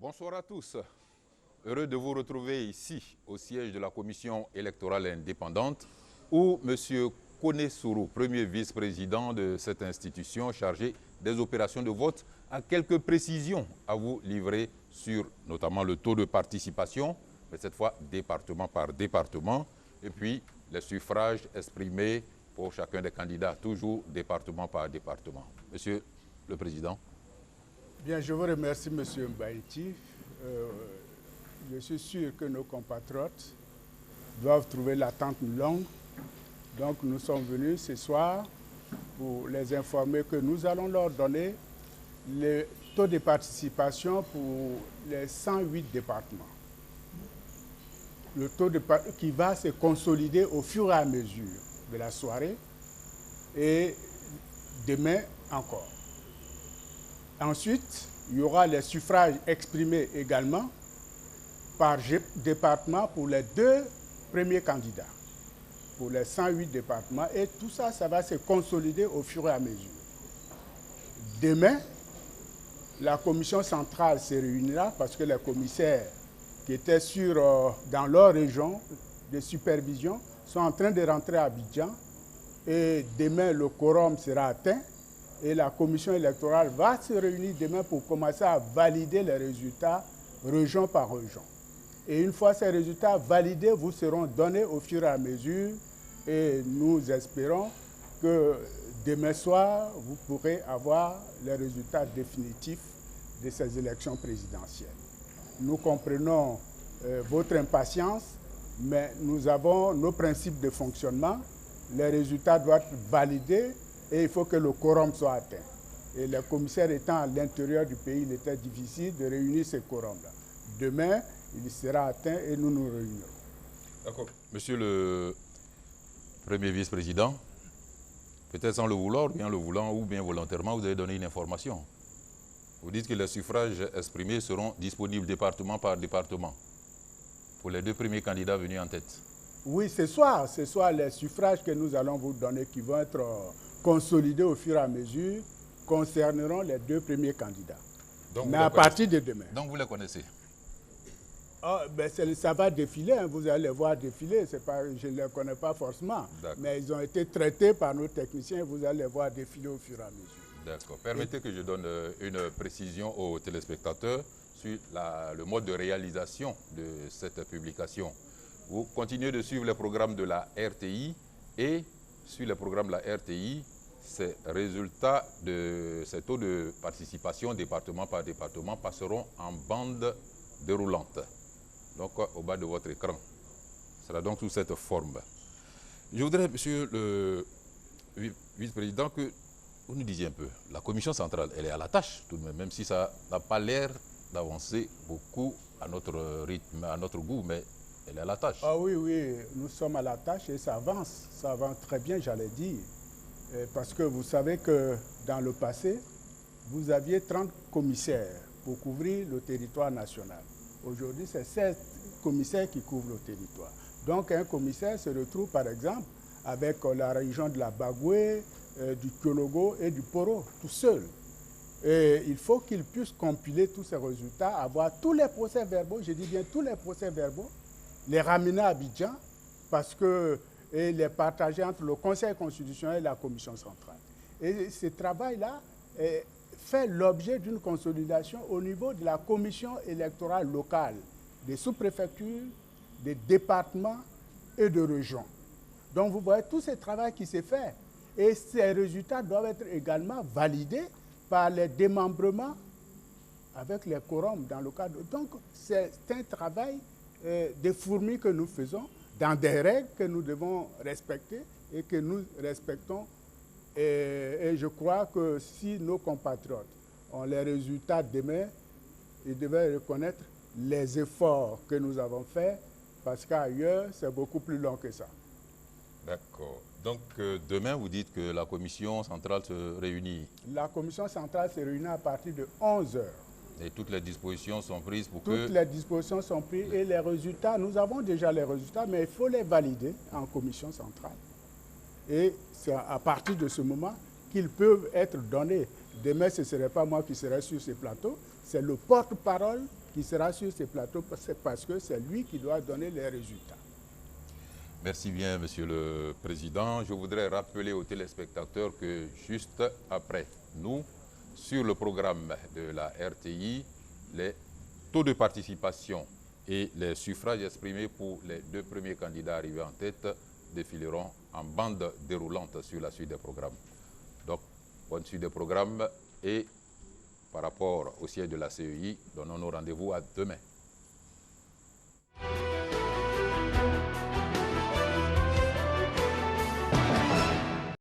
Bonsoir à tous. Heureux de vous retrouver ici, au siège de la Commission électorale indépendante, où M. Kone Sourou, premier vice-président de cette institution chargé des opérations de vote, a quelques précisions à vous livrer sur notamment le taux de participation, mais cette fois département par département, et puis les suffrages exprimés pour chacun des candidats, toujours département par département. Monsieur le Président. Bien, je vous remercie, M. Mbaïti. Je suis sûr que nos compatriotes doivent trouver l'attente longue. Donc, nous sommes venus ce soir pour les informer que nous allons leur donner le taux de participation pour les 108 départements. Le taux qui va se consolider au fur et à mesure de la soirée et demain encore. Ensuite, il y aura les suffrages exprimés également par département pour les 2 premiers candidats, pour les 108 départements. Et tout ça, ça va se consolider au fur et à mesure. Demain, la commission centrale se réunira parce que les commissaires qui étaient dans leur région de supervision sont en train de rentrer à Abidjan. Et demain, le quorum sera atteint. Et la commission électorale va se réunir demain pour commencer à valider les résultats région par région. Et une fois ces résultats validés, vous seront donnés au fur et à mesure. Et nous espérons que demain soir, vous pourrez avoir les résultats définitifs de ces élections présidentielles. Nous comprenons votre impatience, mais nous avons nos principes de fonctionnement. Les résultats doivent être validés. Et il faut que le quorum soit atteint. Et les commissaires étant à l'intérieur du pays, il était difficile de réunir ce quorum-là. Demain, il sera atteint et nous nous réunirons. D'accord. Monsieur le premier vice-président, peut-être sans le vouloir, bien le voulant ou bien volontairement, vous avez donné une information. Vous dites que les suffrages exprimés seront disponibles département par département pour les 2 premiers candidats venus en tête. Oui, ce soir, les suffrages que nous allons vous donner qui vont être consolidés au fur et à mesure concerneront les 2 premiers candidats. Donc mais à partir de demain. Donc vous les connaissez? Ça va défiler, hein, vous allez les voir défiler. Je ne les connais pas forcément, mais ils ont été traités par nos techniciens et vous allez les voir défiler au fur et à mesure. D'accord. Permettez que je donne une précision aux téléspectateurs sur le mode de réalisation de cette publication. Vous continuez de suivre les programmes de la RTI et sur les programmes de la RTI, ces résultats de ces taux de participation département par département passeront en bande déroulante, donc au bas de votre écran. Ce sera donc sous cette forme. Je voudrais, monsieur le vice-président, que vous nous disiez un peu, la commission centrale, elle est à la tâche tout de même si ça n'a pas l'air d'avancer beaucoup à notre rythme, à notre goût, mais elle est à la tâche. Ah oui, nous sommes à la tâche et ça avance très bien, j'allais dire. Parce que vous savez que dans le passé, vous aviez 30 commissaires pour couvrir le territoire national. Aujourd'hui, c'est 7 commissaires qui couvrent le territoire. Donc un commissaire se retrouve par exemple avec la région de la Bagoué, du Kyologo et du Poro, tout seul. Et il faut qu'il puisse compiler tous ces résultats, avoir tous les procès-verbaux, je dis bien tous les procès-verbaux, les ramener à Abidjan et les partager entre le Conseil constitutionnel et la Commission centrale. Et ce travail-là fait l'objet d'une consolidation au niveau de la Commission électorale locale, des sous-préfectures, des départements et de régions. Donc vous voyez tout ce travail qui s'est fait. Et ces résultats doivent être également validés par les démembrements avec les quorums dans le cadre. Donc c'est un travail des fourmis que nous faisons dans des règles que nous devons respecter et que nous respectons. Et je crois que si nos compatriotes ont les résultats demain, ils devraient reconnaître les efforts que nous avons faits parce qu'ailleurs, c'est beaucoup plus long que ça. D'accord. Donc demain, vous dites que la commission centrale se réunit? La commission centrale se réunit à partir de 11 heures. Et toutes les dispositions sont prises pour Toutes les dispositions sont prises et les résultats, nous avons déjà les résultats, mais il faut les valider en commission centrale. Et c'est à partir de ce moment qu'ils peuvent être donnés. Demain, ce ne serait pas moi qui serai sur ce plateau, c'est le porte-parole qui sera sur ces plateaux, c'est parce que c'est lui qui doit donner les résultats. Merci bien, Monsieur le Président. Je voudrais rappeler aux téléspectateurs que juste après nous, sur le programme de la RTI, les taux de participation et les suffrages exprimés pour les 2 premiers candidats arrivés en tête défileront en bande déroulante sur la suite des programmes. Donc, bonne suite des programmes et par rapport au siège de la CEI, donnons-nous rendez-vous à demain.